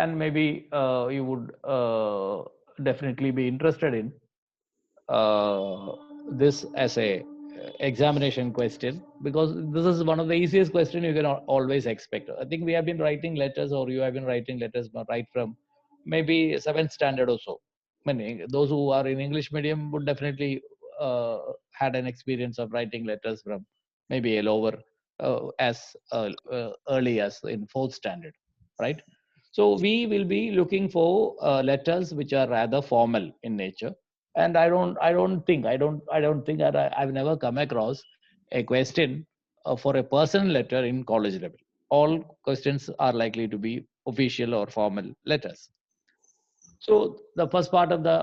and maybe you would definitely be interested in this as a examination question, because this is one of the easiest question you can always expect. I think we have been writing letters, or you have been writing letters right from maybe 7th standard or so. Many those who are in English medium would definitely had an experience of writing letters from maybe a lower as early as in 4th standard, right? So we will be looking for letters which are rather formal in nature. And I don't think that I've never come across a question for a personal letter in college level. All questions are likely to be official or formal letters. So the first part of the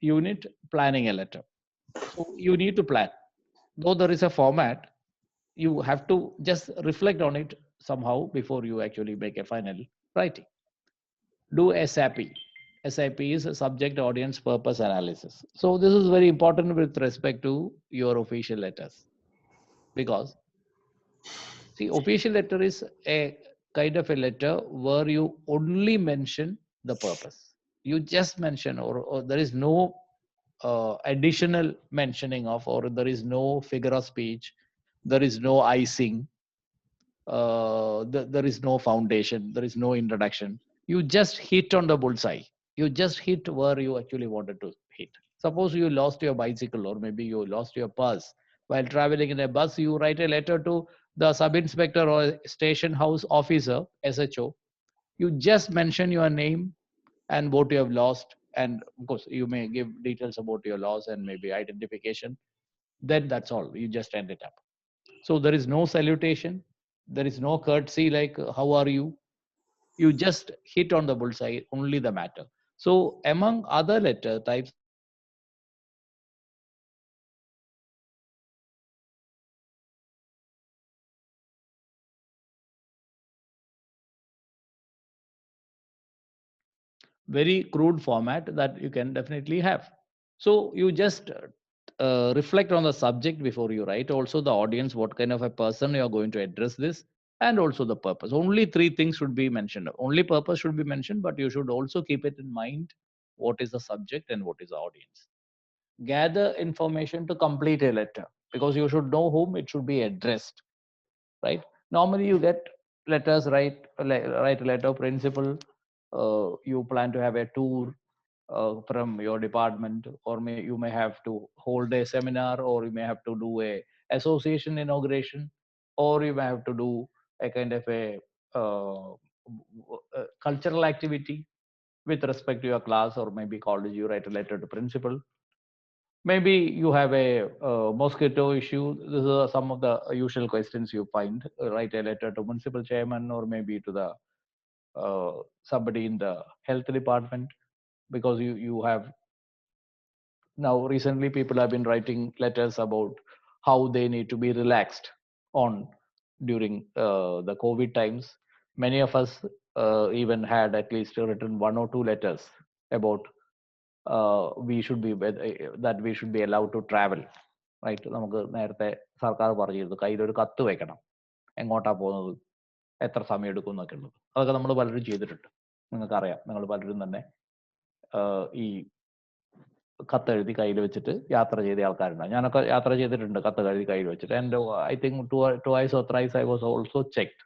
unit, planning a letter. So you need to plan. Though there is a format, you have to just reflect on it somehow before you actually make a final writing. Do SAP. SAP is a subject, audience, purpose analysis. So this is very important with respect to your official letters, because see, official letter is a kind of a letter where you only mention the purpose. You just mention, or there is no additional mentioning of, or there is no figure of speech, there is no icing, there is no foundation, there is no introduction. You just hit on the bullseye. You just hit where you actually wanted to hit. Suppose you lost your bicycle, or maybe you lost your purse while traveling in a bus. You write a letter to the sub inspector or station house officer, SHO. You just mention your name and what you have lost, and of course you may give details about your loss and maybe identification. Then that's all. You just end it up. So there is no salutation, there is no courtesy like how are you. You just hit on the bullseye, only the matter. So among other letter types, I think this is one of the very crude format that you can definitely have. So you just reflect on the subject before you write, also the audience, what kind of a person you are going to address this, and also the purpose. Only three things should be mentioned. Only purpose should be mentioned, but you should also keep it in mind what is the subject and what is the audience. Gather information to complete a letter, because you should know whom it should be addressed, right? Normally you get letters, write a letter principal, you plan to have a tour from your department, or you may have to hold a seminar, or you may have to do a association inauguration, or you may have to do a kind of a cultural activity with respect to your class or maybe college. You write a letter to principal. Maybe you have a mosquito issue. These are some of the usual questions you find. Write a letter to municipal chairman, or maybe to the somebody in the health department, because you have now recently people have been writing letters about how they need to be relaxed on during the COVID times. Many of us even had at least written one or two letters about we should be that we should be allowed to travel, right. നമുക്ക് നേരത്തെ സർക്കാർ പറഞ്ഞിരുന്നു കയ്യിലൊരു കത്ത് വെക്കണം, എങ്ങോട്ടാ പോകുന്നത്, എത്ര സമയം എടുക്കും എന്നൊക്കെ ഉള്ളത്. അതൊക്കെ നമ്മൾ പലരും ചെയ്തിട്ടുണ്ട്. നിങ്ങൾക്കറിയാം, നിങ്ങൾ പലരും തന്നെ ഈ കത്തെഴുതി കയ്യിൽ വെച്ചിട്ട് യാത്ര ചെയ്ത ആൾക്കാരുണ്ടാവും. ഞാനൊക്കെ യാത്ര ചെയ്തിട്ടുണ്ട് കത്ത് എഴുതി കയ്യിൽ വെച്ചിട്ട്. And I think twice or thrice I was also checked,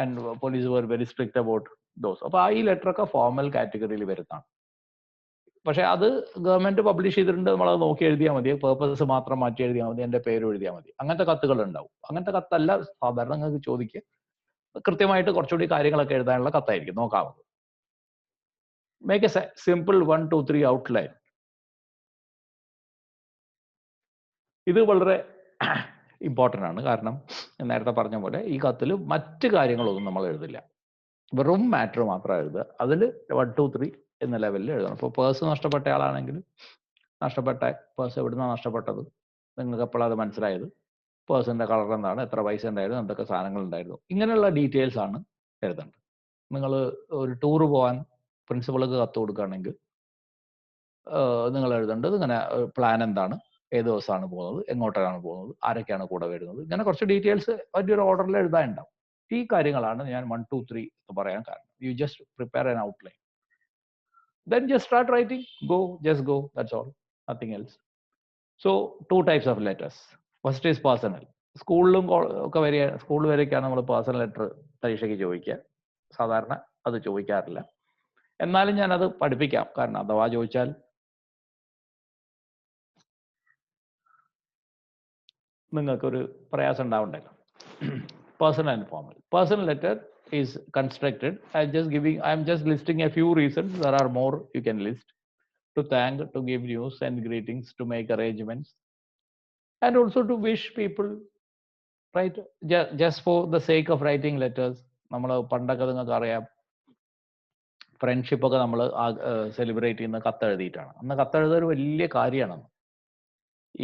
and police were very strict about those. അപ്പൊ ഈ ലെറ്റർ ഒക്കെ ഫോർമൽ കാറ്റഗറിയിൽ വരുന്നതാണ്. പക്ഷെ അത് ഗവൺമെന്റ് പബ്ലിഷ് ചെയ്തിട്ടുണ്ട്, നമ്മളത് നോക്കി എഴുതിയാൽ മതി, പേർപ്പസ് മാത്രം മാറ്റി എഴുതിയാൽ മതി, എന്റെ പേര് എഴുതിയാൽ മതി. അങ്ങനത്തെ കത്തുകൾ ഉണ്ടാവും. അങ്ങനത്തെ കത്തല്ല സാധാരണ നിങ്ങൾക്ക് ചോദിക്കുക. കൃത്യമായിട്ട് കുറച്ചുകൂടി കാര്യങ്ങളൊക്കെ എഴുതാനുള്ള കത്തായിരിക്കും. നോക്കാവുന്നത്. Make a simple 1, 2, 3 outline. ഇത് വളരെ ഇമ്പോർട്ടൻ്റ് ആണ്. കാരണം നേരത്തെ പറഞ്ഞ പോലെ ഈ കത്തിൽ മറ്റ് കാര്യങ്ങളൊന്നും നമ്മൾ എഴുതില്ല, വെറും മാറ്റർ മാത്രം എഴുതുക. അതിൽ 1, 2, 3 എന്ന ലെവലിൽ എഴുതണം. ഇപ്പോൾ പേഴ്സ് നഷ്ടപ്പെട്ട ആളാണെങ്കിൽ നഷ്ടപ്പെട്ട പേഴ്സ് എവിടുന്നാണ് നഷ്ടപ്പെട്ടത്, നിങ്ങൾക്ക് എപ്പോഴാണ് അത് മനസ്സിലായത്, പേഴ്സിന്റെ കളർ എന്താണ്, എത്ര പൈസ ഉണ്ടായിരുന്നു, എന്തൊക്കെ സാധനങ്ങൾ ഉണ്ടായിരുന്നു, ഇങ്ങനെയുള്ള ഡീറ്റെയിൽസ് ആണ് എഴുതേണ്ടത്. നിങ്ങൾ ഒരു ടൂർ പോകാൻ പ്രിൻസിപ്പൾക്ക് കത്ത് കൊടുക്കുകയാണെങ്കിൽ നിങ്ങൾ എഴുതേണ്ടത് ഇങ്ങനെ പ്ലാൻ എന്താണ്, ഏത് ദിവസമാണ് പോകുന്നത്, എങ്ങോട്ടാണ് പോകുന്നത്, ആരൊക്കെയാണ് കൂടെ വരുന്നത്, ഇങ്ങനെ കുറച്ച് ഡീറ്റെയിൽസ് വലിയൊരു ഓർഡറിൽ എഴുതാനുണ്ടാവും. ഈ കാര്യങ്ങളാണ് ഞാൻ 1, 2, 3 എന്ന് പറയാൻ കാരണം. You just prepare an outline. Then just start writing. Just go. That's all. Nothing else. So 2 types of letters. First is personal. സ്കൂളിലും ഒക്കെ സ്കൂൾ വരെയൊക്കെയാണ് നമ്മൾ പേഴ്സണൽ ലെറ്റർ പരീക്ഷയ്ക്ക് ചോദിക്കുക. സാധാരണ അത് ചോദിക്കാറില്ല. എന്നാലും ഞാനത് പഠിപ്പിക്കാം. കാരണം അഥവാ ചോദിച്ചാൽ നിങ്ങൾക്കൊരു പ്രയാസം ഉണ്ടാവണ്ടല്ലോ. Personal and formal. Personal letter is constructed. I'm just listing a few reasons. There are more you can list. To thank, to give news and greetings, to make arrangements, and also to wish people, right? Just for the sake of writing letters. നമ്മൾ പണ്ടൊക്കെ നിങ്ങൾക്ക് അറിയാം, friendship ഒക്കെ നമ്മൾ celebrate ചെയ്യുന്ന കത്തെഴുതിയിട്ടാണ്. അന്ന് കത്തെഴുതുക ഒരു വലിയ കാര്യമാണ്.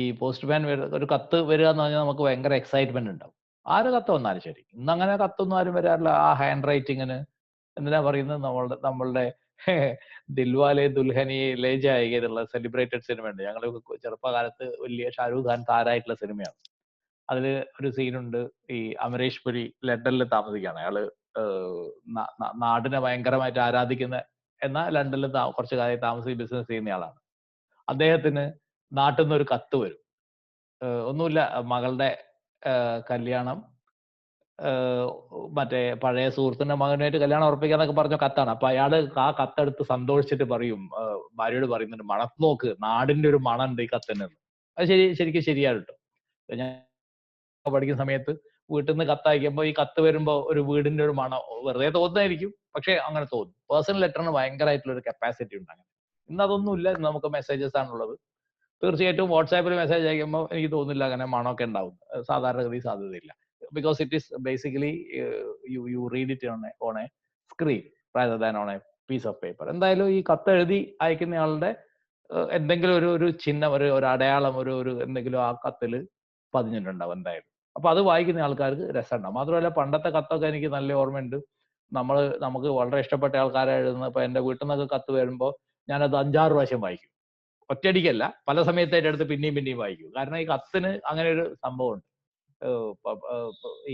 ഈ പോസ്റ്റ്മാൻ ഒരു കത്ത് വരിക എന്ന് പറഞ്ഞാൽ നമുക്ക് ഭയങ്കര എക്സൈറ്റ്മെന്റ് ഉണ്ടാവും. ആര് കത്ത് വന്നാലും ശരി. ഇന്ന് അങ്ങനെ കത്തൊന്നും ആരും വരാറില്ല. ആ ഹാൻഡ് റൈറ്റിങ്ങിന് എന്തിനാ പറയുന്നത്, നമ്മളുടെ ദിൽവാലെ ദുൽഹനിയെ ലേ ജായേഗി എന്നുള്ള സെലിബ്രേറ്റഡ് സിനിമയുണ്ട്. ഞങ്ങൾ ചെറുപ്പകാലത്ത് വലിയ ഷാരൂഖ് ഖാൻ താരായിട്ടുള്ള സിനിമയാണ്. അതിൽ ഒരു സീനുണ്ട്, ഈ അമരീഷ് പുരി ലണ്ടനിൽ താമസിക്കുകയാണ്. അയാള് നാടിനെ ഭയങ്കരമായിട്ട് ആരാധിക്കുന്ന, എന്നാൽ ലണ്ടനിൽ കുറച്ച് കാലം താമസിച്ച് ബിസിനസ് ചെയ്യുന്നയാളാണ്. അദ്ദേഹത്തിന് നാട്ടിൽ നിന്ന് ഒരു കത്ത് വരും. ഒന്നുമില്ല, മകളുടെ കല്യാണം, മറ്റേ പഴയ സുഹൃത്തിന്റെ മകനായിട്ട് കല്യാണം ഉറപ്പിക്കാന്നൊക്കെ പറഞ്ഞ കത്താണ്. അപ്പൊ അയാള് ആ കത്തെടുത്ത് സന്തോഷിച്ചിട്ട് പറയും, ഭാര്യയോട് പറയുന്നുണ്ട്, മണത്ത് നോക്ക്, നാടിന്റെ ഒരു മണം ഉണ്ട് ഈ കത്തിന്. അത് ശരിക്കും ശരിയാണ് കേട്ടോ. ഞാൻ പഠിക്കുന്ന സമയത്ത് വീട്ടിൽ നിന്ന് കത്തയക്കുമ്പോൾ ഈ കത്ത് വരുമ്പോ ഒരു വീടിന്റെ ഒരു മണം വെറുതെ തോന്നുന്നതായിരിക്കും, പക്ഷെ അങ്ങനെ തോന്നും. പേഴ്സണൽ ലെറ്ററിന് ഭയങ്കരമായിട്ടുള്ള ഒരു കപ്പാസിറ്റി ഉണ്ട്. അങ്ങനെ ഇന്ന് അതൊന്നുമില്ല. ഇന്ന് നമുക്ക് മെസ്സേജസ് ആണുള്ളത്. തീർച്ചയായിട്ടും വാട്സാപ്പിൽ മെസ്സേജ് അയക്കുമ്പോൾ എനിക്ക് തോന്നുന്നില്ല അങ്ങനെ മണമൊക്കെ ഉണ്ടാവും. സാധാരണഗതി സാധ്യതയില്ല. Because it is basically you read it on a screen rather than on a piece of paper. എന്തായാലും ഈ കത്ത് എഴുതി അയക്കുന്നയാളുടെ എന്തെങ്കിലും ഒരു ചിഹ്നം, ഒരു അടയാളം, ഒരു എന്തെങ്കിലും ആ കത്തിൽ പതിഞ്ഞിട്ടുണ്ടാവും എന്തായാലും. അപ്പൊ അത് വായിക്കുന്ന ആൾക്കാർക്ക് രസമുണ്ടാവും. മാത്രമല്ല പണ്ടത്തെ കത്തൊക്കെ എനിക്ക് നല്ല ഓർമ്മയുണ്ട്. നമുക്ക് വളരെ ഇഷ്ടപ്പെട്ട ആൾക്കാരെ എഴുതുന്ന, ഇപ്പൊ എന്റെ വീട്ടിൽ നിന്നൊക്കെ കത്ത് വരുമ്പോൾ ഞാനത് 5-6 പ്രാവശ്യം വായിക്കും. ഒറ്റയടിക്കല്ല, പല സമയത്തായിട്ട് എടുത്ത് പിന്നെയും വായിക്കും. കാരണം ഈ കത്തിന് അങ്ങനെ ഒരു സംഭവമുണ്ട്.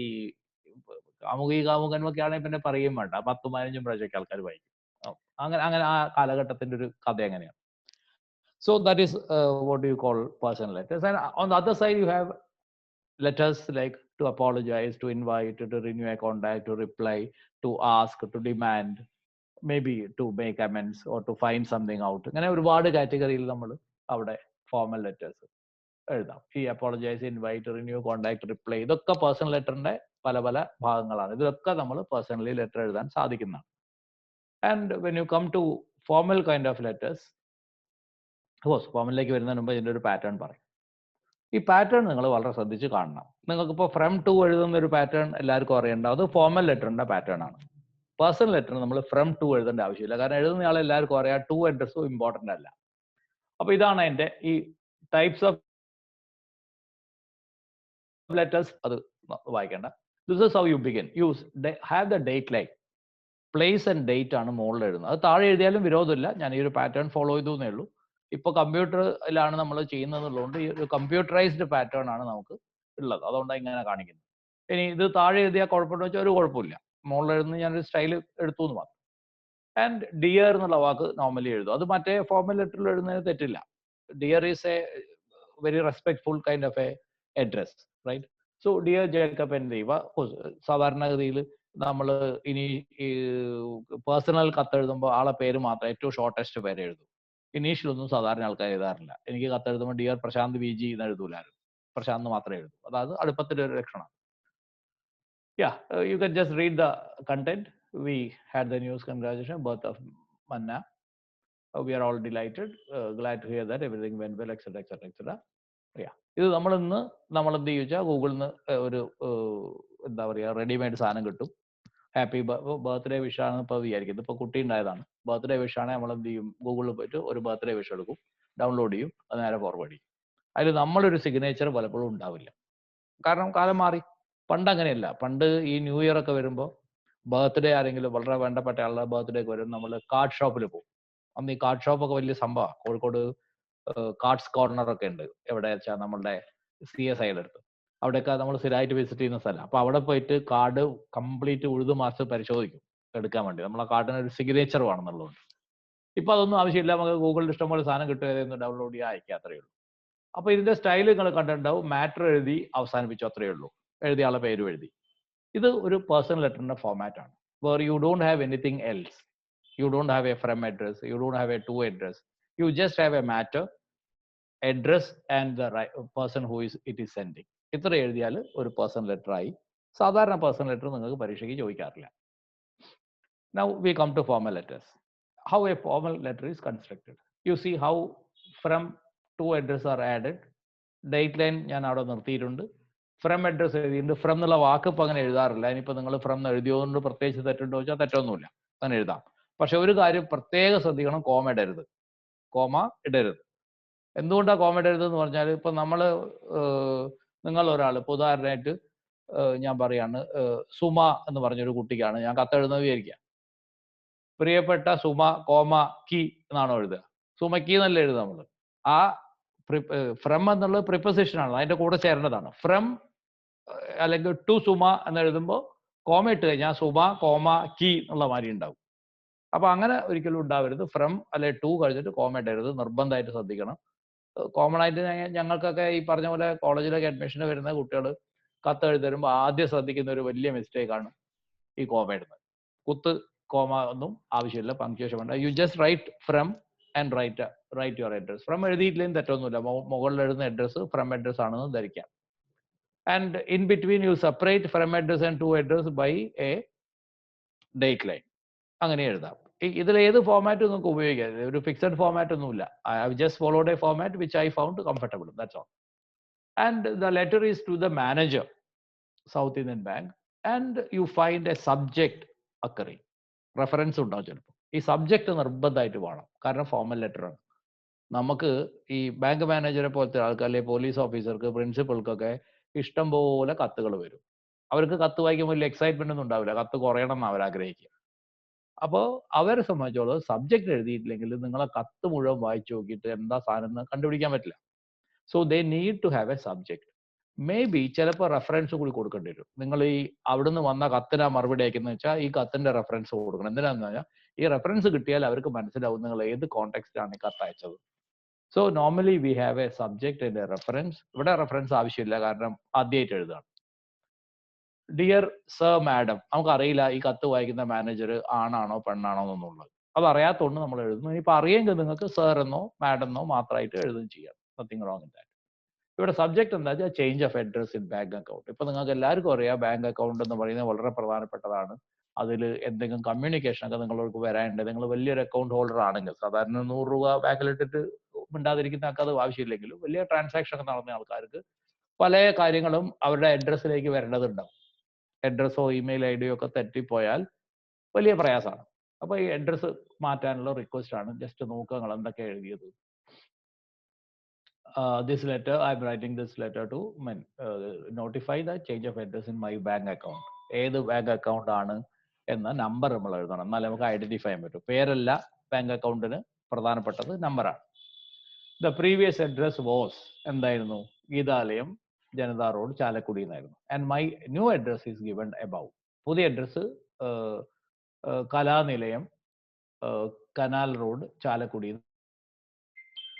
ഈ കാമുകന്മൊക്കെ ആണെങ്കിൽ പിന്നെ പറയുകയും വേണ്ട, 10-15 പ്രാവശ്യമൊക്കെ ആൾക്കാർ വായിക്കും. അങ്ങനെ ആ കാലഘട്ടത്തിന്റെ ഒരു കഥ അങ്ങനെയാണ്. So that is what you call personal letters. And on the other side, you have letters like to apologize, to invite, to renew a contact, to reply, to ask, to demand, maybe to make amends or to find something out. അങ്ങനെ ഒരുപാട് കാറ്റഗറിയിൽ നമ്മൾ അവിടെ formal letters എഴുതാം. ഈ apologise, invite, renew, contact, reply, ഇതൊക്കെ personal ലെറ്ററിന്റെ പല പല ഭാഗങ്ങളാണ്. ഇതിലൊക്കെ നമ്മൾ പേഴ്സണലി ലെറ്റർ എഴുതാൻ സാധിക്കുന്നതാണ്. And when you come to formal kind of letters, course ഫോർമലിലേക്ക് വരുന്നതിന് മുമ്പ് ഇതിന്റെ ഒരു പാറ്റേൺ പറയും. ഈ പാറ്റേൺ നിങ്ങൾ വളരെ ശ്രദ്ധിച്ച് കാണണം. നിങ്ങൾക്കിപ്പോൾ ഫ്രം ടു എഴുതുന്ന ഒരു പാറ്റേൺ എല്ലാവർക്കും അറിയേണ്ട, അത് ഫോർമൽ ലെറ്ററിന്റെ പാറ്റേൺ ആണ്. പേഴ്സണൽ ലെറ്റർ നമ്മൾ ഫ്രം ടു എഴുതേണ്ട ആവശ്യമില്ല. കാരണം എഴുതുന്ന ആൾ എല്ലാവർക്കും അറിയാം ടു അഡ്രസ്സും ഇമ്പോർട്ടൻ്റ് അല്ല. അപ്പൊ ഇതാണ് എൻ്റെ ഈ ടൈപ്സ് ഓഫ് ലെറ്റേഴ്സ്. അത് വായിക്കേണ്ട. This is how you begin. Use have the date line. Place and date ആണ് മുകളിൽ എഴുതുന്നത്. അത് താഴെ എഴുതിയാലും വിരോധമില്ല. ഞാൻ ഈ ഒരു പാറ്റേൺ ഫോളോ ചെയ്തു എന്നേ ഉള്ളൂ. ഇപ്പൊ കമ്പ്യൂട്ടറിലാണ് നമ്മൾ ചെയ്യുന്നതുള്ളതുകൊണ്ട് ഈ ഒരു കമ്പ്യൂട്ടറൈസ്ഡ് പാറ്റേൺ ആണ് നമുക്ക് ഉള്ളത്. അതുകൊണ്ടാണ് ഇങ്ങനെ കാണിക്കുന്നത്. ഇനി ഇത് താഴെ എഴുതിയാൽ കുഴപ്പമുണ്ടോ വെച്ചാൽ ഒരു കുഴപ്പമില്ല. മുകളിൽ എഴുതുന്ന ഞാനൊരു സ്റ്റൈൽ എടുത്തു എന്ന് മാത്രം. ആൻഡ് ഡിയർ എന്നുള്ള വാക്ക് നോർമലി എഴുതും. അത് മറ്റേ ഫോർമൽ ലെറ്ററിൽ എഴുതുന്നതിന് തെറ്റില്ല. Dear is a very respectful kind of a address, right? So dear Jacob and Deepa. സാധാരണഗതിയിൽ നമ്മൾ ഇനി പേഴ്സണൽ കത്തെഴുതുമ്പോൾ ആളെ പേര് മാത്രം ഏറ്റവും ഷോർട്ടസ്റ്റ് പേര് എഴുതും. ഇനീഷ്യലൊന്നും സാധാരണ ആൾക്കാർ എഴുതാറില്ല. എനിക്ക് കത്തെഴുതുമ്പോൾ ഡിയർ പ്രശാന്ത് വി ജി എന്ന് എഴുതൂലായിരുന്നു. പ്രശാന്ത് മാത്രമേ എഴുതൂ. അതായത് അടുപ്പത്തിന്റെ ഒരു ലക്ഷണം. Yeah, you can just read the content. We had the news, congratulations, birth of Manna. We are all delighted, glad to hear that everything went well, etc., etc., etc. Yeah, ഇത് നമ്മൾ എന്ത് ചോദിച്ചാൽ ഗൂഗിളിൽ നിന്ന് ഒരു എന്താ പറയുക റെഡിമെയ്ഡ് സാധനം കിട്ടും. ഹാപ്പി ബർത്ത്ഡേ വിഷാണ് ഇപ്പോൾ വിചാരിക്കുന്നത്. ഇപ്പോൾ കുട്ടി ഉണ്ടായതാണ്, ബർത്ത്ഡേ വിഷാണ്. നമ്മൾ എന്ത് ചെയ്യും, ഗൂഗിളിൽ പോയിട്ട് ഒരു ബർത്ത്ഡേ വിഷ് എടുക്കും, ഡൗൺലോഡ് ചെയ്യും, അത് നേരെ ഫോർവേഡ് ചെയ്യും. അതിൽ നമ്മളൊരു സിഗ്നേച്ചർ പലപ്പോഴും ഉണ്ടാവില്ല. കാരണം കാലം മാറി. പണ്ട് അങ്ങനെയല്ല. പണ്ട് ഈ ന്യൂ ഇയർ ഒക്കെ വരുമ്പോൾ ബർത്ത്ഡേ ആരെങ്കിലും വളരെ വേണ്ടപ്പെട്ട ആളുടെ ബർത്ത്ഡേ ഒക്കെ വരും, നമ്മൾ കാർഡ് ഷോപ്പിൽ പോകും. അന്ന് ഈ കാർഡ് ഷോപ്പൊക്കെ വലിയ സംഭവമാണ്. കോഴിക്കോട് കാർഡ്സ് കോർണർ ഒക്കെ ഉണ്ട്. എവിടെ വെച്ചാൽ നമ്മളുടെ CSIയുടെ അടുത്ത്. അവിടെയൊക്കെ നമ്മൾ സ്ഥിരമായിട്ട് വിസിറ്റ് ചെയ്യുന്ന സ്ഥലം. അപ്പോൾ അവിടെ പോയിട്ട് കാർഡ് കംപ്ലീറ്റ് ഉഴുതു മാസ് പരിശോധിക്കും എടുക്കാൻ വേണ്ടി. നമ്മൾ ആ കാർഡിന് ഒരു സിഗ്നേച്ചർ വേണമെന്നുള്ളതുകൊണ്ട്. ഇപ്പോൾ അതൊന്നും ആവശ്യമില്ല, നമുക്ക് ഗൂഗിളിൽ ഇഷ്ടംപോലെ സാധനം കിട്ടുക, ഇതൊന്ന് ഡൗൺലോഡ് ചെയ്യുക, അയക്കുക, അത്രയേ ഉള്ളൂ. അപ്പോൾ ഇതിന്റെ സ്റ്റൈൽ നിങ്ങൾ കണ്ടിട്ടുണ്ടാവും. മാറ്റർ എഴുതി അവസാനിപ്പിച്ചു, അത്രയേ ഉള്ളൂ. എഴുതിയ ആളെ പേരും എഴുതി. ഇത് ഒരു പേഴ്സണൽ ലെറ്ററിന്റെ ഫോമാറ്റ് ആണ്. Where you don't have anything else. You don't have a from address, you don't have a to address, you just have a matter, address and the person who is it is sending. ഇത്ര എഴുതിയാൽ ഒരു personal letter ആയി. സാധാരണ personal letter നിങ്ങൾക്ക് പരീക്ഷയ്ക്ക് ചോദിക്കാറില്ല. Now we come to formal letters. How a formal letter is constructed. You see how from to address are added. Date line ഞാൻ അവിടെ നിർത്തിയിട്ടുണ്ട്. ഫ്രം അഡ്രസ് എഴുതിയിട്ടുണ്ട്. ഫ്രം എന്നുള്ള വാക്ക് ഇപ്പം അങ്ങനെ എഴുതാറില്ല. ഇനിയിപ്പോൾ നിങ്ങൾ ഫ്രം എഴുതിയോണ്ട് പ്രത്യേകിച്ച് തെറ്റുണ്ടോ ചോദിച്ചാൽ തെറ്റൊന്നുമില്ല, അങ്ങനെ എഴുതാം. പക്ഷെ ഒരു കാര്യം പ്രത്യേകം ശ്രദ്ധിക്കണം, കോമ ഇടരുത്. കോമ ഇടരുത്. എന്തുകൊണ്ടാണ് കോമ ഇടരുത് എന്ന് പറഞ്ഞാൽ, ഇപ്പം നമ്മൾ നിങ്ങൾ ഒരാൾ, ഇപ്പോൾ ഉദാഹരണമായിട്ട് ഞാൻ പറയാണ്, സുമ എന്ന് പറഞ്ഞൊരു കുട്ടിക്കാണ് ഞാൻ കത്തെഴുതുന്നത് വിചാരിക്കുക. പ്രിയപ്പെട്ട സുമ കോമ കി എന്നാണോ എഴുതുക? സുമക്കി എന്നല്ല എഴുതുക നമ്മൾ. ആ ഫ്രം എന്നുള്ളത് പ്രിപ്പസിഷൻ ആണ്, അതിന്റെ കൂടെ ചേരേണ്ടതാണ്. ഫ്രം അല്ലെങ്കിൽ ടു സുമ എന്ന് എഴുതുമ്പോൾ കോമ ഇട്ട് കഴിഞ്ഞാൽ സുമ കോമ കി എന്നുള്ള മാതിരി ഉണ്ടാവും. അപ്പൊ അങ്ങനെ ഒരിക്കലും ഉണ്ടാവരുത്. ഫ്രം അല്ലെ ടു കഴിഞ്ഞിട്ട് കോമ ഇടരുത്, നിർബന്ധമായിട്ട് ശ്രദ്ധിക്കണം. കോമൺ ആയിട്ട് ഞങ്ങൾക്കൊക്കെ ഈ പറഞ്ഞ പോലെ കോളേജിലൊക്കെ അഡ്മിഷന് വരുന്ന കുട്ടികൾ കത്ത് എഴുതരുമ്പോൾ ആദ്യം ശ്രദ്ധിക്കുന്ന ഒരു വലിയ മിസ്റ്റേക്കാണ് ഈ കോമ ഇടുന്നത്. കുത്ത് കോമ ഒന്നും ആവശ്യമില്ല, പങ്ക്ച്വേഷൻ വേണ്ട. You just write from and write your address. From എഴുതിയിട്ടില്ലെങ്കിൽ തെറ്റൊന്നുമില്ല. മുകളിൽ എഴുതുന്ന അഡ്രസ് ഫ്രം അഡ്രസ് ആണെന്ന് ധരിക്കാം. And in between you separate from address and to address by a date line. അങ്ങനെ എഴുതാം. ഇതിൽ ഏത് ഫോമാറ്റ് നിങ്ങൾക്ക് ഉപയോഗിക്കാം, ഒരു ഫിക്സഡ് ഫോമാറ്റ് ഒന്നുമില്ല. I have just followed a format which I found comfortable, that's all. And the letter is to the manager, South Indian bank, and you find a subject occurring. Reference ഉണ്ടാവും ചിലപ്പോൾ. ഈ subject നിർബന്ധമായിട്ട് വേണം, കാരണം formal letter ആണ്. നമുക്ക് ഈ bank മാനേജറെ പോലത്തെ ആൾക്ക്, അല്ലെങ്കിൽ പോലീസ് ഓഫീസർക്ക്, പ്രിൻസിപ്പൾക്കൊക്കെ ഇഷ്ടം പോലെ കത്തുകൾ വരും. അവർക്ക് കത്ത് വായിക്കുമ്പോൾ വലിയ എക്സൈറ്റ്മെന്റ് ഒന്നും ഉണ്ടാവില്ല, കത്ത് കുറയണം എന്ന് അവർ ആഗ്രഹിക്കുക. അപ്പോൾ അവരെ സംബന്ധിച്ചോളം സബ്ജക്ട് എഴുതിയിട്ടില്ലെങ്കിൽ നിങ്ങളെ കത്ത് മുഴുവൻ വായിച്ചു നോക്കിയിട്ട് എന്താ സാധനം എന്ന് കണ്ടുപിടിക്കാൻ പറ്റില്ല. So they need to have a subject. Maybe ചിലപ്പോൾ റെഫറൻസ് കൂടി കൊടുക്കേണ്ടി വരും. നിങ്ങൾ ഈ അവിടുന്ന് വന്ന കത്തിനാ മറുപടി അയക്കുന്ന വെച്ചാൽ ഈ കത്തിന്റെ റെഫറൻസ് കൊടുക്കണം. എന്തിനാന്ന് പറഞ്ഞാൽ ഈ റെഫറൻസ് കിട്ടിയാൽ അവർക്ക് മനസ്സിലാവും നിങ്ങൾ ഏത് കോണ്ടെക്സ്റ്റിലാണ് ഈ കത്ത് അയച്ചത്. So normally we have a subject and A reference. ഇവിടെ റെഫറൻസ് ആവശ്യമില്ല, കാരണം ആദ്യമായിട്ട് എഴുതാണ്. ഡിയർ സർ മാഡം, നമുക്കറിയില്ല ഈ കത്ത് വായിക്കുന്ന മാനേജർ ആണാണോ പെണ്ണാണോ എന്നുള്ളത്. അത് അറിയാത്തതുകൊണ്ട് നമ്മൾ എഴുതുന്നു. ഇനിയിപ്പോൾ അറിയെങ്കിൽ നിങ്ങൾക്ക് സർ എന്നോ മാഡം എന്നോ മാത്രമായിട്ട് എഴുതുകയും ചെയ്യാം. Nothing wrong in that. ഇവിടെ സബ്ജക്ട് എന്താ വെച്ചാൽ change of address in bank account. ഇപ്പൊ നിങ്ങൾക്ക് എല്ലാവർക്കും അറിയാം, ബാങ്ക് അക്കൗണ്ട് എന്ന് പറയുന്നത് വളരെ പ്രധാനപ്പെട്ടതാണ്. അതിൽ എന്തെങ്കിലും കമ്മ്യൂണിക്കേഷൻ ഒക്കെ നിങ്ങൾക്ക് വരാനുണ്ട്. നിങ്ങൾ വലിയൊരു അക്കൗണ്ട് ഹോൾഡർ ആണെങ്കിൽ, സാധാരണ 100 രൂപ ബാങ്കിലിട്ടിട്ട് മിണ്ടാതിരിക്കുന്ന ആൾക്ക് അത് ആവശ്യമില്ലെങ്കിലും വലിയ ട്രാൻസാക്ഷൻ ഒക്കെ നടന്ന ആൾക്കാർക്ക് പല കാര്യങ്ങളും അവരുടെ അഡ്രസ്സിലേക്ക് വരേണ്ടതുണ്ടാവും. അഡ്രസ്സോ ഇമെയിൽ ഐ ഡിയോ ഒക്കെ തെറ്റിപ്പോയാൽ വലിയ പ്രയാസമാണ്. അപ്പൊ ഈ അഡ്രസ്സ് മാറ്റാനുള്ള റിക്വസ്റ്റ് ആണ്. ജസ്റ്റ് നോക്കുക നിങ്ങൾ എന്തൊക്കെ എഴുതിയത്. This letter, I'm writing this letter to notify the change of address in my bank account. ഏത് ബാങ്ക് അക്കൗണ്ട് ആണ് എന്ന നമ്പർ നമ്മൾ എഴുതണം, എന്നാലും നമുക്ക് ഐഡന്റിഫൈ ചെയ്യാൻ പറ്റും. പേരല്ല ബാങ്ക് അക്കൗണ്ടിന് പ്രധാനപ്പെട്ടത്, നമ്പറാണ്. ദ പ്രീവിയസ് അഡ്രസ് വാസ് എന്തായിരുന്നു? ഗീതാലയം, ജനതാ റോഡ്, ചാലക്കുടി എന്നായിരുന്നു. And my new address is given above. പുതിയ address Kalanilayam, canal road, Chalakudy.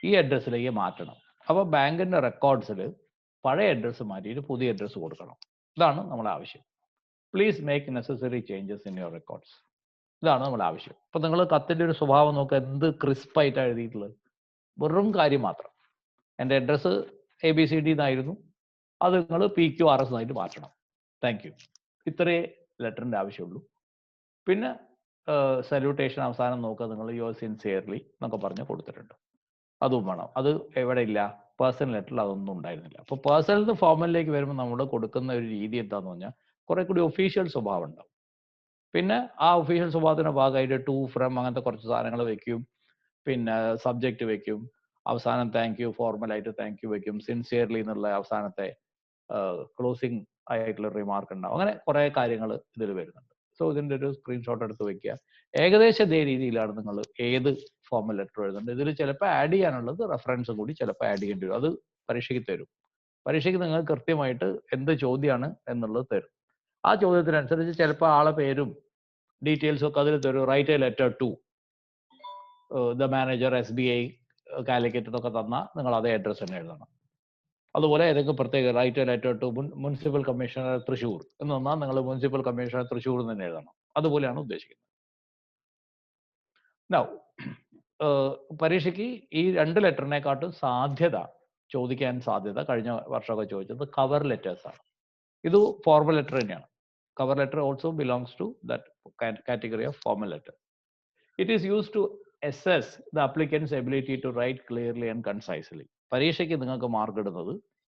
ഈ അഡ്രസ്സിലേക്ക് മാറ്റണം. അപ്പോൾ ബാങ്കിന്റെ റെക്കോർഡ്സിൽ പഴയ അഡ്രസ്സ് മാറ്റിയിട്ട് പുതിയ അഡ്രസ്സ് കൊടുക്കണം. ഇതാണ് നമ്മുടെ ആവശ്യം. Please make necessary changes in your records. ഇതാണ് നമ്മുടെ ആവശ്യം. അപ്പൊ നിങ്ങൾ കത്തിന്റെ ഒരു സ്വഭാവം നോക്കുക, എന്ത് ക്രിസ്പായിട്ടാണ് എഴുതിയിട്ടുള്ളത്. വെറും കാര്യം മാത്രം. എൻ്റെ അഡ്രസ്സ് ABCD എന്നായിരുന്നു, അത് നിങ്ങൾ PQRS എന്നായിട്ട് മാറ്റണം. Thank you. ഇത്രേ ലെറ്ററിന്റെ ആവശ്യമുള്ളൂ. പിന്നെ സല്യൂട്ടേഷൻ അവസാനം നോക്കുക, നിങ്ങൾ യുവർ സിൻസിയർലി എന്നൊക്കെ പറഞ്ഞ് കൊടുത്തിട്ടുണ്ട്, അതും വേണം. അത് എവിടെ ഇല്ല? പേഴ്സണൽ ലെറ്ററിൽ അതൊന്നും ഉണ്ടായിരുന്നില്ല. അപ്പോൾ പേഴ്സണൽ ഫോർമലിലേക്ക് വരുമ്പോൾ നമ്മൾ കൊടുക്കുന്ന ഒരു രീതി എന്താന്ന് പറഞ്ഞാൽ കുറെ കൂടി ഒഫീഷ്യൽ സ്വഭാവം ഉണ്ടാവും. പിന്നെ ആ ഒഫീഷ്യൽ സ്വഭാവത്തിന്റെ ഭാഗമായിട്ട് ടു, ഫ്രം അങ്ങനത്തെ കുറച്ച് സാധനങ്ങൾ വെക്കും. പിന്നെ സബ്ജക്റ്റ് വെക്കും. അവസാനം താങ്ക് യു, ഫോർമലായിട്ട് താങ്ക് യു വെക്കും. സിൻസിയർലി എന്നുള്ള അവസാനത്തെ ക്ലോസിംഗ് ആയിട്ടുള്ള റിമാർക്ക് ഉണ്ടാവും. അങ്ങനെ കുറെ കാര്യങ്ങൾ ഇതിൽ വരുന്നുണ്ട്. സോ ഇതിന്റെ ഒരു സ്ക്രീൻഷോട്ട് എടുത്ത് വെക്കുക. ഏകദേശം ഇതേ രീതിയിലാണ് നിങ്ങൾ ഏത് ഫോർമൽ ലെറ്റർ എഴുതുന്നുണ്ട്. ഇതിൽ ചിലപ്പോൾ ആഡ് ചെയ്യാനുള്ളത് റെഫറൻസ് കൂടി ചിലപ്പോൾ ആഡ് ചെയ്യേണ്ടി വരും. അത് പരീക്ഷയ്ക്ക് തരും. പരീക്ഷയ്ക്ക് നിങ്ങൾക്ക് കൃത്യമായിട്ട് എന്ത് ചോദ്യമാണ് എന്നുള്ളത് തരും. ആ ചോദ്യത്തിനനുസരിച്ച് ചിലപ്പോൾ ആളെ പേരും ഡീറ്റെയിൽസും ഒക്കെ അതിൽ തരും. Write a letter to the manager SBI Calicut എന്നൊക്കെ തന്നാൽ നിങ്ങൾ അതേ അഡ്രസ്സ് തന്നെ എഴുതണം. അതുപോലെ ഏതെങ്കിലും പ്രത്യേക write a letter to municipal commissioner Thrissur എന്ന് തന്നാൽ നിങ്ങൾ മുനിസിപ്പൽ കമ്മീഷണർ തൃശ്ശൂർ തന്നെ എഴുതണം. അതുപോലെയാണ് ഉദ്ദേശിക്കുന്നത്. നൗ പരീക്ഷയ്ക്ക് ഈ 2 ലെറ്ററിനെക്കാട്ടും ചോദിക്കാൻ സാധ്യത കഴിഞ്ഞ വർഷമൊക്കെ ചോദിച്ചത് കവർ ലെറ്റേഴ്സ് ആണ്. ഇത് ഫോർമൽ ലെറ്റർ തന്നെയാണ്. Cover letter also belongs to that category of formal letter. It is used to assess the applicant's ability to write clearly and concisely. പരീക്ഷയ്ക്ക് നിങ്ങൾക്ക് മാർക്ക് ഇടുന്നത്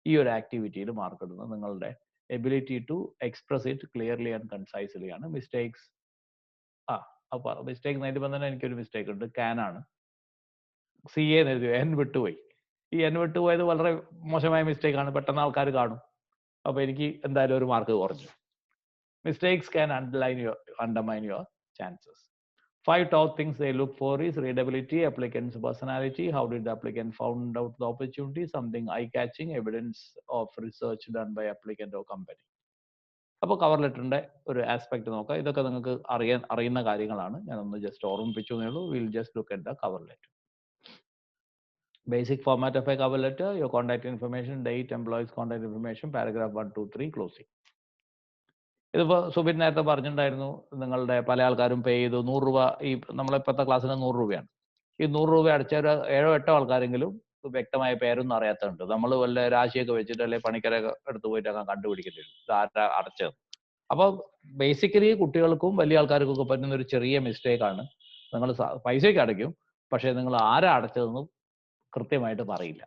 ഈ ഒരു ആക്ടിവിറ്റിയിൽ മാർക്ക് ഇടുന്നത് നിങ്ങളുടെ ability to express it clearly and concisely ആണ്. Mistakes അപ്പൊ mistake നേരിടുമ്പോൾ തന്നെ എനിക്കൊരു മിസ്റ്റേക്ക് ഉണ്ട്. ആണ് CA എഴുതി N വിട്ടുപോയി. ഈ N വിട്ടുപോയത് വളരെ മോശമായ മിസ്റ്റേക്ക് ആണ്. പെട്ടെന്ന് ആൾക്കാർ കാണും. അപ്പൊ എനിക്ക് എന്തായാലും ഒരു മാർക്ക് കുറഞ്ഞു. Mistakes can undermine your chances. 5 top things they look for is readability, applicant's personality, how did the applicant found out the opportunity, something eye-catching, evidence of research done by applicant or company. അപ്പോൾ cover ലെറ്ററിന്റെ ഒരു aspect നോക്കാം. ഇതൊക്കെ നിങ്ങൾക്ക് അറിയുന്ന കാര്യങ്ങളാണ്. ഞാനൊന്ന് just ഓർമ്മിപ്പിച്ചു എന്നേ ഉള്ളൂ. Will just look at the cover letter. Basic format of A cover letter: your contact information, date, employees contact information, paragraph 1, 2, 3, closing. ഇതിപ്പോൾ സുബിൻ നേരത്തെ പറഞ്ഞിട്ടുണ്ടായിരുന്നു, നിങ്ങളുടെ പല ആൾക്കാരും പേ ചെയ്തു 100 രൂപ. ഈ നമ്മളിപ്പോഴത്തെ ക്ലാസ്സിന് 100 രൂപയാണ്. ഈ 100 രൂപ അടച്ച ഒരു 7-8 ആൾക്കാരെങ്കിലും വ്യക്തമായ പേരൊന്നും അറിയാത്തതുണ്ട്. നമ്മൾ വല്ല രാശിയൊക്കെ വെച്ചിട്ട് അല്ലെങ്കിൽ പണിക്കരൊക്കെ എടുത്ത് പോയിട്ടൊക്കെ കണ്ടുപിടിക്കേണ്ടി വരും ഇത് ആരാ അടച്ചത്. അപ്പോൾ ബേസിക്കലി കുട്ടികൾക്കും വലിയ ആൾക്കാർക്കും ഒക്കെ പറ്റുന്ന ഒരു ചെറിയ മിസ്റ്റേക്കാണ്. നിങ്ങൾ പൈസയ്ക്ക് അടയ്ക്കും, പക്ഷേ നിങ്ങൾ ആരാ അടച്ചതെന്ന് കൃത്യമായിട്ട് പറയില്ല.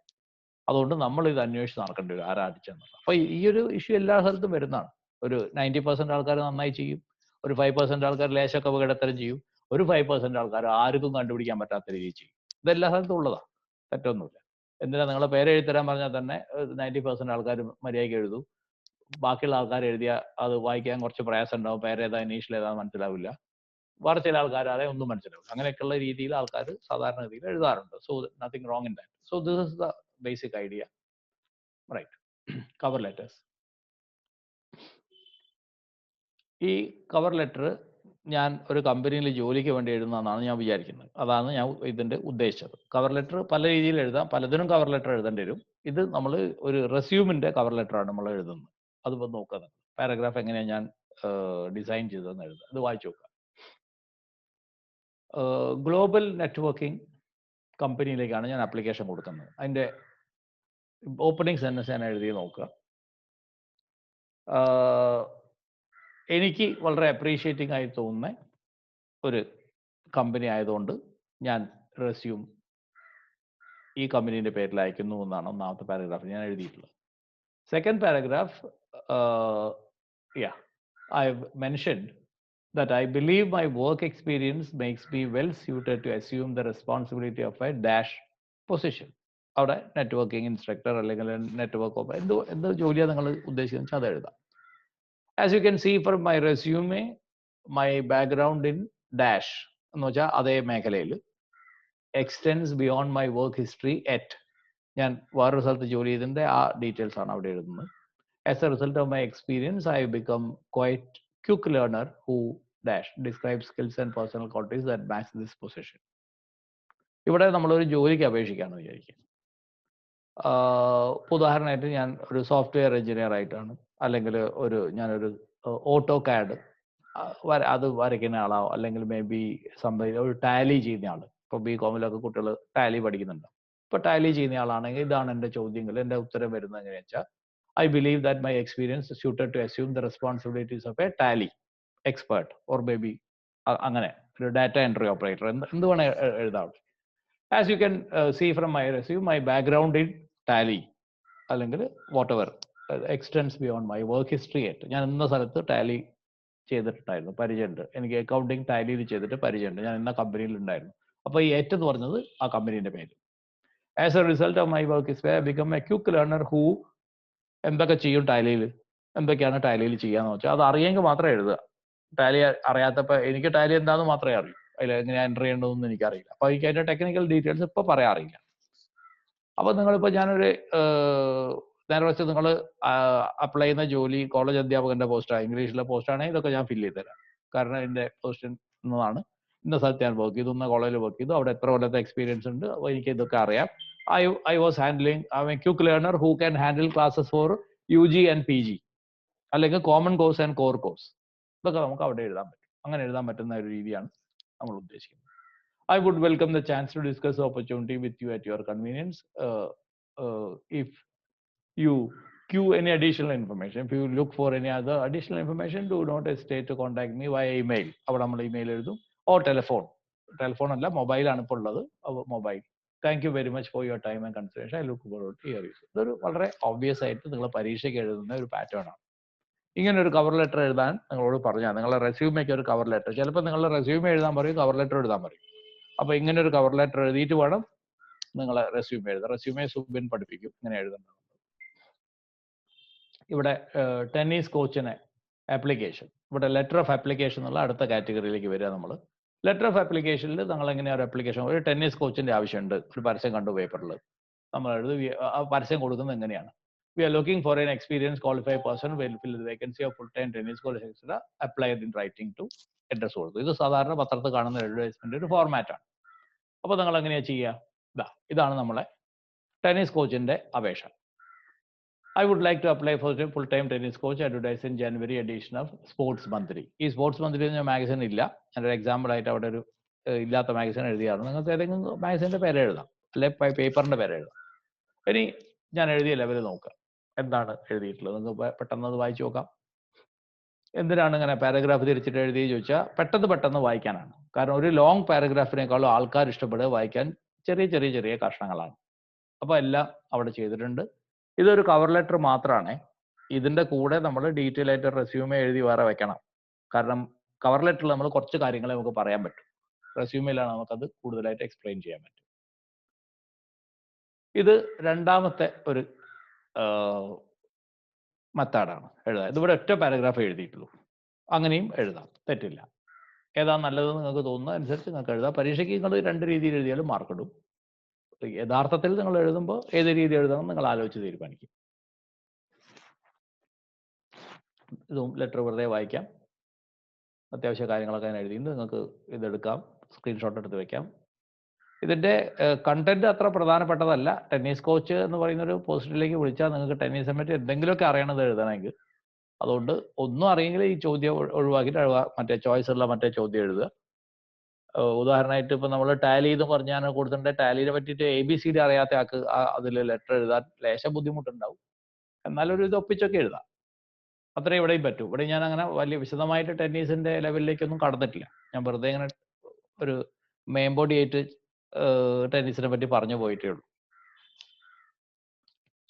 അതുകൊണ്ട് നമ്മൾ ഇത് അന്വേഷിച്ച് നടക്കേണ്ടി വരും ആരാ അടിച്ചെന്നുള്ളത്. അപ്പോൾ ഈ ഒരു ഇഷ്യൂ എല്ലാ സ്ഥലത്തും വരുന്നതാണ്. ഒരു 90% ആൾക്കാർ നന്നായി ചെയ്യും, ഒരു 5% ആൾക്കാർ ലേശമൊക്കെ അപകടത്തരം ചെയ്യും, ഒരു 5% ആൾക്കാർ ആർക്കും കണ്ടുപിടിക്കാൻ പറ്റാത്ത രീതിയിൽ ചെയ്യും. ഇതെല്ലാ സ്ഥലത്തും ഉള്ളതാണ്, തെറ്റൊന്നുമില്ല. എന്തിനാ നിങ്ങളെ പേര് എഴുതരാൻ പറഞ്ഞാൽ തന്നെ 90% ആൾക്കാർ മര്യാദയ്ക്ക് എഴുതും. ബാക്കിയുള്ള ആൾക്കാർ എഴുതിയാൽ അത് വായിക്കാൻ കുറച്ച് പ്രയാസം ഉണ്ടാവും. പേരേതാ ഇനീഷ്യൽ ഏതാ മനസ്സിലാവില്ല. വേറെ ചില ആൾക്കാർ അതേ ഒന്നും മനസ്സിലാവില്ല. അങ്ങനെയൊക്കെയുള്ള രീതിയിൽ ആൾക്കാർ സാധാരണഗതിയിൽ എഴുതാറുണ്ട്. So nothing wrong in that. So this is the basic idea. Right. Cover letters. ഈ കവർ ലെറ്റർ ഞാൻ ഒരു കമ്പനിയിൽ ജോലിക്ക് വേണ്ടി എഴുതുന്നതെന്നാണ് ഞാൻ വിചാരിക്കുന്നത്. അതാണ് ഞാൻ ഇതിൻ്റെ ഉദ്ദേശിച്ചത്. കവർ ലെറ്റർ പല രീതിയിൽ എഴുതാം, പലതിനും കവർ ലെറ്റർ എഴുതേണ്ടി വരും. ഇത് നമ്മൾ ഒരു റെസ്യൂമിൻ്റെ കവർ ലെറ്ററാണ് നമ്മൾ എഴുതുന്നത്. അതിപ്പോൾ നോക്കുക, പാരഗ്രാഫ് എങ്ങനെയാണ് ഞാൻ ഡിസൈൻ ചെയ്തതെന്ന് എഴുതുക. അത് വായിച്ചു നോക്കുക. ഗ്ലോബൽ നെറ്റ്വർക്കിംഗ് കമ്പനിയിലേക്കാണ് ഞാൻ ആപ്ലിക്കേഷൻ കൊടുക്കുന്നത്. അതിൻ്റെ ഓപ്പണിംഗ് സെൻറ്റൻസ് ഞാൻ എഴുതി നോക്കുക. എനിക്ക് വളരെ അപ്രീഷിയേറ്റിംഗ് ആയി തോന്നുന്ന ഒരു കമ്പനി ആയതുകൊണ്ട് ഞാൻ റെസ്യൂം ഈ കമ്പനീൻ്റെ പേരിൽ അയക്കുന്നു എന്നാണ് ഒന്നാമത്തെ പാരഗ്രാഫ് ഞാൻ എഴുതിയിട്ടുള്ളത്. Second paragraph, I have mentioned that I believe my work experience makes me well suited to assume the responsibility of a dash position. അവിടെ നെറ്റ്വർക്കിംഗ് ഇൻസ്ട്രക്ടർ അല്ലെങ്കിൽ നെറ്റ്വർക്ക് ഓപ്പർ എന്ത് ജോലിയാണ് നിങ്ങൾ ഉദ്ദേശിക്കുന്നത് വെച്ചാൽ അത് എഴുതാം. As you can see from my resume, my background in dash എന്ന് വെച്ചാൽ അതേ മേഖലയിൽ extends beyond my work history at ഞാൻ വേറൊരു സ്ഥലത്ത് ജോലി ചെയ്തതിൻ്റെ ആ ഡീറ്റെയിൽസ് ആണ് അവിടെ എഴുതുന്നത്. As a result of my experience, I have become quite quick learner who dash describes skills and personal qualities that match this position. ഇവിടെ നമ്മളൊരു ജോലിക്ക് അപേക്ഷിക്കാമെന്ന് വിചാരിക്കുക. ഉദാഹരണമായിട്ട് ഞാൻ ഒരു സോഫ്റ്റ്വെയർ എഞ്ചിനീയർ ആയിട്ടാണ്, അല്ലെങ്കിൽ ഞാനൊരു ഓട്ടോ കാഡ് അത് വരയ്ക്കുന്ന ആളാവും, അല്ലെങ്കിൽ മേ ബി ഒരു ടാലി ചെയ്യുന്ന ആൾ. ഇപ്പോൾ BCom-ലൊക്കെ കുട്ടികൾ ടാലി പഠിക്കുന്നുണ്ട്. ഇപ്പോൾ ടാലി ചെയ്യുന്ന ആളാണെങ്കിൽ ഇതാണ് എൻ്റെ ചോദ്യങ്ങൾ. എൻ്റെ ഉത്തരം വരുന്നത് എങ്ങനെയാണെന്ന് വെച്ചാൽ, I believe that my experience is suited to assume the responsibilities of a tally expert or maybe അങ്ങനെ ഒരു ഡാറ്റ എൻട്രി ഓപ്പറേറ്റർ എന്ത് വേണേൽ എഴുതാം. As you can see from my resume, my background in tally അല്ലെങ്കിൽ whatever extends beyond my work history at. ഞാൻ ഇന്ന സ്ഥലത്ത് Tally ചെയ്തിട്ടുണ്ടായിരുന്നു, പരിചയമുണ്ട്. എനിക്ക് അക്കൗണ്ടിങ് ടാലിയിൽ ചെയ്തിട്ട് പരിചയമുണ്ട്. ഞാൻ ഇന്ന കമ്പനിയിൽ ഉണ്ടായിരുന്നു. അപ്പോൾ ഈ ഏറ്റവും എന്ന് പറഞ്ഞത് ആ കമ്പനീൻ്റെ പേര്. As a result of my work history, I become a quick learner who എന്തൊക്കെ ചെയ്യും ടാലിയിൽ, എന്തൊക്കെയാണ് ടാലിയിൽ ചെയ്യാന്ന് വെച്ചാൽ അത് അറിയെങ്കിൽ മാത്രമേ എഴുതുക. ടാലി അറിയാത്തപ്പോൾ എനിക്ക് ടാലി എന്താണെന്ന് മാത്രമേ അറിയൂ, അതിൽ എങ്ങനെ എൻ്റർ ചെയ്യേണ്ടതെന്ന് എനിക്കറിയില്ല. അപ്പോൾ എനിക്ക് അതിൻ്റെ ടെക്നിക്കൽ ഡീറ്റെയിൽസ് ഇപ്പോൾ പറയാൻ അറിയില്ല. അപ്പോൾ നിങ്ങളിപ്പോൾ ഞാനൊരു നേരെ വെച്ച് നിങ്ങൾ അപ്ലൈ ചെയ്യുന്ന ജോലി കോളേജ് അധ്യാപകന്റെ പോസ്റ്റാണ്, ഇംഗ്ലീഷിലെ പോസ്റ്റാണെങ്കിൽ ഇതൊക്കെ ഞാൻ ഫില്ല് ചെയ്ത് തരാം. കാരണം എൻ്റെ പൊസിഷൻ എന്നതാണ്, ഇന്ന സ്ഥലത്ത് ഞാൻ വർക്ക് ചെയ്തു, ഇന്ന കോളേജിൽ വർക്ക് ചെയ്തു, അവിടെ എത്ര കൊല്ലത്തെ എക്സ്പീരിയൻസ് ഉണ്ട്, അപ്പോൾ എനിക്ക് ഇതൊക്കെ അറിയാം. I was handling, I'm a quick learner who can handle classes for UG and PG, അല്ലെങ്കിൽ common course and core course. ഇതൊക്കെ നമുക്ക് അവിടെ എഴുതാൻ പറ്റും. അങ്ങനെ എഴുതാൻ പറ്റുന്ന ഒരു രീതിയാണ് നമ്മൾ ഉദ്ദേശിക്കുന്നത്. I would welcome the chance to discuss the opportunity with you at your convenience. If you queue any additional information, if you look for any other additional information, do not hesitate to contact me via email. അവിടെ നമ്മൾ email എഴുതും, or telephone അല്ല, mobile ആണ് ഇപ്പോൾ ഉള്ളത്, mobile. Thank you very much for your time and consideration. I look forward to hear you. ഇതൊരു വളരെ obvious ആയിട്ട് നിങ്ങൾ പരീക്ഷയ്ക്ക് എഴുതുന്ന ഒരു പാറ്റേൺ ആണ്. ഇങ്ങനെ ഒരു കവർ ലെറ്റർ എഴുതാൻ നിങ്ങളോട് പറഞ്ഞാൽ, നിങ്ങളുടെ റെസ്യൂമേക്ക് ഒരു കവർ ലെറ്റർ, ചിലപ്പോൾ നിങ്ങളുടെ റെസ്യൂമേ എഴുതാൻ പറയും, കവർ ലെറ്റർ എഴുതാൻ പറയും. അപ്പോൾ ഇങ്ങനെ ഒരു കവർ ലെറ്റർ എഴുതിയിട്ട് വേണം നിങ്ങൾ റെസ്യൂമേ എഴുതാം. റെസ്യൂമേ സുബിൻ പഠിപ്പിക്കും ഇങ്ങനെ എഴുതുന്നത്. ഇവിടെ ടെന്നീസ് കോച്ചിനെ ആപ്ലിക്കേഷൻ, ഇവിടെ ലെറ്റർ ഓഫ് ആപ്ലിക്കേഷൻ എന്നുള്ള അടുത്ത കാറ്റഗറിയിലേക്ക് വരിക. നമ്മൾ ലെറ്റർ ഓഫ് ആപ്ലിക്കേഷനിൽ നിങ്ങൾ എങ്ങനെയാണ് ഒരു ആപ്ലിക്കേഷൻ, ഒരു ടെന്നീസ് കോച്ചിന്റെ ആവശ്യമുണ്ട്, ഒരു പരസ്യം കണ്ടു പേപ്പറിൽ, നമ്മൾ എഴുതി ആ പരസ്യം കൊടുക്കുന്നത് എങ്ങനെയാണ്? We are looking for an experienced qualified person who will fill the vacancy of full-time tennis coach, etc. Applied in writing to address കൊടുത്തു. ഇത് സാധാരണ പത്രത്തിൽ കാണുന്ന അഡ്വർടൈസ്മെന്റ് ഒരു ഫോർമാറ്റാണ്. അപ്പോൾ നിങ്ങൾ എങ്ങനെയാ ചെയ്യുക? ഇതാണ് നമ്മളെ ടെന്നീസ് കോച്ചിന്റെ അപേക്ഷ. I would like to apply for a full-time tennis coach advertised in January edition of Sports Monthly. ഈ സ്പോർട്സ് മന്ത്ലി എന്ന മാഗസിൻ ഇല്ല, എൻ്റെ ഒരു എക്സാമ്പിൾ ആയിട്ട് അവിടെ ഒരു ഇല്ലാത്ത മാഗസിൻ എഴുതിയാണ്. നിങ്ങൾക്ക് ഏതെങ്കിലും മാഗസിൻ്റെ പേര് എഴുതാം, അല്ലെ പേപ്പറിന്റെ പേര് എഴുതാം. ഇനി ഞാൻ എഴുതിയ ലെവൽ നോക്കുക, എന്താണ് എഴുതിയിട്ടുള്ളത് നിങ്ങൾക്ക് പെട്ടെന്ന് അത് വായിച്ചു നോക്കാം. എന്തിനാണ് ഇങ്ങനെ പാരഗ്രാഫ് തിരിച്ചിട്ട് എഴുതി ചോദിച്ചാൽ പെട്ടെന്ന് വായിക്കാനാണ്. കാരണം ഒരു ലോങ് പാരഗ്രാഫിനേക്കാളും ആൾക്കാർ ഇഷ്ടപ്പെടുക വായിക്കാൻ ചെറിയ കഷ്ണങ്ങളാണ്. അപ്പോൾ എല്ലാം അവിടെ ചെയ്തിട്ടുണ്ട്. ഇതൊരു കവർ ലെറ്റർ മാത്രമാണ്. ഇതിന്റെ കൂടെ നമ്മൾ ഡീറ്റെയിൽ ആയിട്ട് റെസ്യൂമേ എഴുതി വേറെ വെക്കണം. കാരണം കവർ ലെറ്ററിൽ നമ്മൾ കുറച്ച് കാര്യങ്ങളെ നമുക്ക് പറയാൻ പറ്റും, റെസ്യൂമേയിലാണ് നമുക്കത് കൂടുതലായിട്ട് എക്സ്പ്ലെയിൻ ചെയ്യാൻ പറ്റും. ഇത് രണ്ടാമത്തെ ഒരു മെത്തേഡാണ് എഴുതാൻ. ഇതിവിടെ ഒറ്റ പാരഗ്രാഫ് എഴുതിയിട്ടുള്ളൂ, അങ്ങനെയും എഴുതാം, തെറ്റില്ല. ഏതാ നല്ലതെന്ന് നിങ്ങൾക്ക് തോന്നുന്ന അനുസരിച്ച് നിങ്ങൾക്ക് എഴുതാം. പരീക്ഷയ്ക്ക് നിങ്ങൾ രണ്ട് രീതിയിൽ എഴുതിയാലും മാർക്ക് ഇടും. യഥാർത്ഥത്തിൽ നിങ്ങൾ എഴുതുമ്പോൾ ഏത് രീതി എഴുതണം നിങ്ങൾ ആലോചിച്ച് തീരുമാനിക്കും. ഇതും ലെറ്റർ വെറുതെ വായിക്കാം. അത്യാവശ്യ കാര്യങ്ങളൊക്കെ ഞാൻ എഴുതിയിട്ടുണ്ട്, നിങ്ങൾക്ക് ഇതെടുക്കാം, സ്ക്രീൻഷോട്ട് എടുത്ത് വെക്കാം. ഇതിൻ്റെ കണ്ടന്റ് അത്ര പ്രധാനപ്പെട്ടതല്ല. ടെന്നീസ് കോച്ച് എന്ന് പറയുന്നൊരു പോസ്റ്റിലേക്ക് വിളിച്ചാൽ നിങ്ങൾക്ക് ടെന്നീസിനെ പറ്റി എന്തെങ്കിലുമൊക്കെ അറിയണത് എഴുതണമെങ്കിൽ, അതുകൊണ്ട് ഒന്നും അറിയെങ്കിൽ ഈ ചോദ്യം ഒഴിവാക്കിയിട്ട് മറ്റേ ചോയ്സ് ഉള്ള മറ്റേ ചോദ്യം എഴുതുക. ഉദാഹരണമായിട്ട് ഇപ്പം നമ്മൾ ടാലി എന്ന് പറഞ്ഞാൽ കൊടുത്തിട്ടുണ്ട്, ടാലിനെ പറ്റിയിട്ട് ABCD അറിയാത്ത ആൾക്ക് അതിൽ ലെറ്റർ എഴുതാൻ ലേശം ബുദ്ധിമുട്ടുണ്ടാവും. എന്നാലൊരു ഇത് ഒപ്പിച്ചൊക്കെ എഴുതാം. അത്രേ ഇവിടെയും പറ്റൂ. ഇവിടെ ഞാൻ അങ്ങനെ വലിയ വിശദമായിട്ട് ടെന്നീസിന്റെ ലെവലിലേക്കൊന്നും കടന്നിട്ടില്ല. ഞാൻ വെറുതെ ഇങ്ങനെ ഒരു മെയിൻ ബോഡി ആയിട്ട് ടെന്നീസിനെ പറ്റി പറഞ്ഞു പോയിട്ടേ ഉള്ളൂ.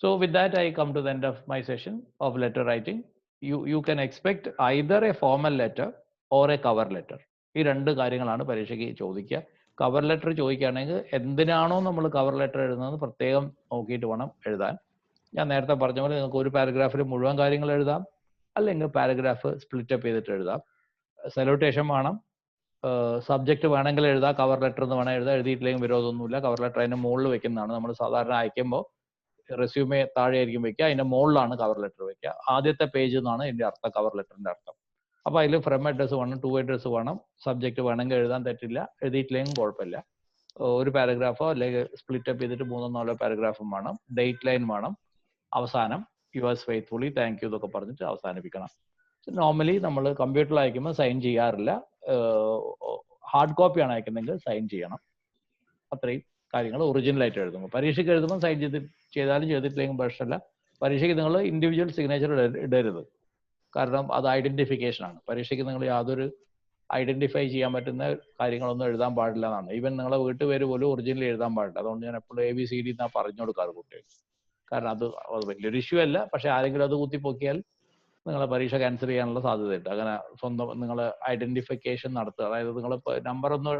So with that I come to the end of my session of letter writing. You can expect either a formal letter or a cover letter. ഈ രണ്ട് കാര്യങ്ങളാണ് പരീക്ഷയ്ക്ക് ചോദിക്കുക. കവർ ലെറ്റർ ചോദിക്കുകയാണെങ്കിൽ എന്തിനാണോ നമ്മൾ കവർ ലെറ്റർ എഴുതുന്നത് പ്രത്യേകം നോക്കിയിട്ട് വേണം എഴുതാൻ. ഞാൻ നേരത്തെ പറഞ്ഞ പോലെ നിങ്ങൾക്ക് ഒരു പാരഗ്രാഫിൽ മുഴുവൻ കാര്യങ്ങൾ എഴുതാം, അല്ലെങ്കിൽ പാരഗ്രാഫ് സ്പ്ലിറ്റ് അപ്പ് ചെയ്തിട്ട് എഴുതാം. സല്യൂട്ടേഷൻ വേണം, സബ്ജക്റ്റ് വേണമെങ്കിൽ എഴുതാം, കവർ ലെറ്റർ എന്ന് വേണം എഴുതാം. എഴുതിയിട്ടില്ലെങ്കിൽ വിരോധമൊന്നുമില്ല. കവർ ലെറ്റർ അതിൻ്റെ മുകളിൽ വെക്കുന്നതാണ്. നമ്മൾ സാധാരണ അയക്കുമ്പോൾ റെസ്യൂമേ താഴെ ആയിരിക്കും വെക്കുക, അതിൻ്റെ മുകളിലാണ് കവർ ലെറ്റർ വെക്കുക. ആദ്യത്തെ പേജ് എന്നാണ് ഇതിൻ്റെ അർത്ഥം, കവർ ലെറ്ററിൻ്റെ അർത്ഥം. അപ്പോൾ അതിൽ ഫ്രം അഡ്രസ് വേണം, ടു അഡ്രസ് വേണം, സബ്ജക്റ്റ് വേണമെങ്കിൽ എഴുതാൻ തെറ്റില്ല, എഴുതിയിട്ടില്ലെങ്കിൽ കുഴപ്പമില്ല. ഒരു പാരഗ്രാഫോ അല്ലെങ്കിൽ സ്പ്ലിറ്റ് അപ്പ് ചെയ്തിട്ട് 3-4 പാരഗ്രാഫും വേണം. ഡേറ്റ് ലൈൻ വേണം. അവസാനം യുവേഴ്സ് ഫെയ്ത്ത്ഫുള്ളി താങ്ക് യു എന്നൊക്കെ പറഞ്ഞിട്ട് അവസാനിപ്പിക്കണം. നോർമലി നമ്മൾ കമ്പ്യൂട്ടറിൽ അയക്കുമ്പോൾ സൈൻ ചെയ്യാറില്ല. ഹാർഡ് കോപ്പിയാണ് അയക്കുന്നതെങ്കിൽ സൈൻ ചെയ്യണം. അത്രയും കാര്യങ്ങൾ ഒറിജിനലായിട്ട് എഴുതുമ്പോൾ. പരീക്ഷയ്ക്ക് എഴുതുമ്പോൾ സൈൻ ചെയ്താലും ചെയ്തിട്ടില്ലെങ്കിൽ പ്രശ്നമില്ല. പരീക്ഷയ്ക്ക് നിങ്ങൾ ഇൻഡിവിജ്വൽ സിഗ്നേച്ചർ ഇടരുത്, കാരണം അത് ഐഡന്റിഫിക്കേഷൻ ആണ്. പരീക്ഷയ്ക്ക് നിങ്ങൾ യാതൊരു ഐഡന്റിഫൈ ചെയ്യാൻ പറ്റുന്ന കാര്യങ്ങളൊന്നും എഴുതാൻ പാടില്ല എന്നാണ്. ഈവൻ നിങ്ങളെ വീട്ടുപേര് പോലും ഒറിജിനലി എഴുതാൻ പാടില്ല. അതുകൊണ്ട് ഞാൻ എപ്പോഴും ABCD എന്നാ പറഞ്ഞു കൊടുക്കാറ് കുട്ടികൾക്ക്. കാരണം അത് വലിയൊരു ഇഷ്യൂ അല്ല, പക്ഷെ ആരെങ്കിലും അത് കുത്തിപ്പൊക്കിയാൽ നിങ്ങളെ പരീക്ഷ ക്യാൻസൽ ചെയ്യാനുള്ള സാധ്യതയുണ്ട്. അങ്ങനെ സ്വന്തം നിങ്ങൾ ഐഡന്റിഫിക്കേഷൻ നടത്തുക. അതായത് നിങ്ങൾ നമ്പർ ഒന്ന്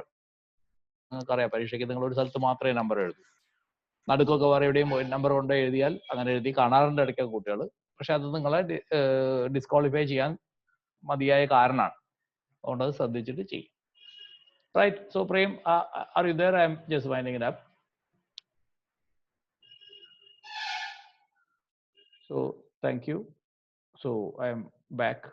നിങ്ങൾക്കറിയാം, പരീക്ഷയ്ക്ക് നിങ്ങൾ ഒരു സ്ഥലത്ത് മാത്രമേ നമ്പർ എഴുതൂ. നടുക്കൊക്കെ വേറെ എവിടെയും നമ്പർ കൊണ്ട് എഴുതിയാൽ അങ്ങനെ എഴുതി കാണാറുണ്ട് ഇടയ്ക്ക് കുട്ടികൾ. പക്ഷെ അത് നിങ്ങളെ ഡിസ്ക്വാളിഫൈ ചെയ്യാൻ മതിയായ കാരണമാണ്. അതുകൊണ്ട് അത് ശ്രദ്ധിച്ചിട്ട് ചെയ്യും. Right. So Prem, are you there? I am just winding it up. So thank you. So I am back.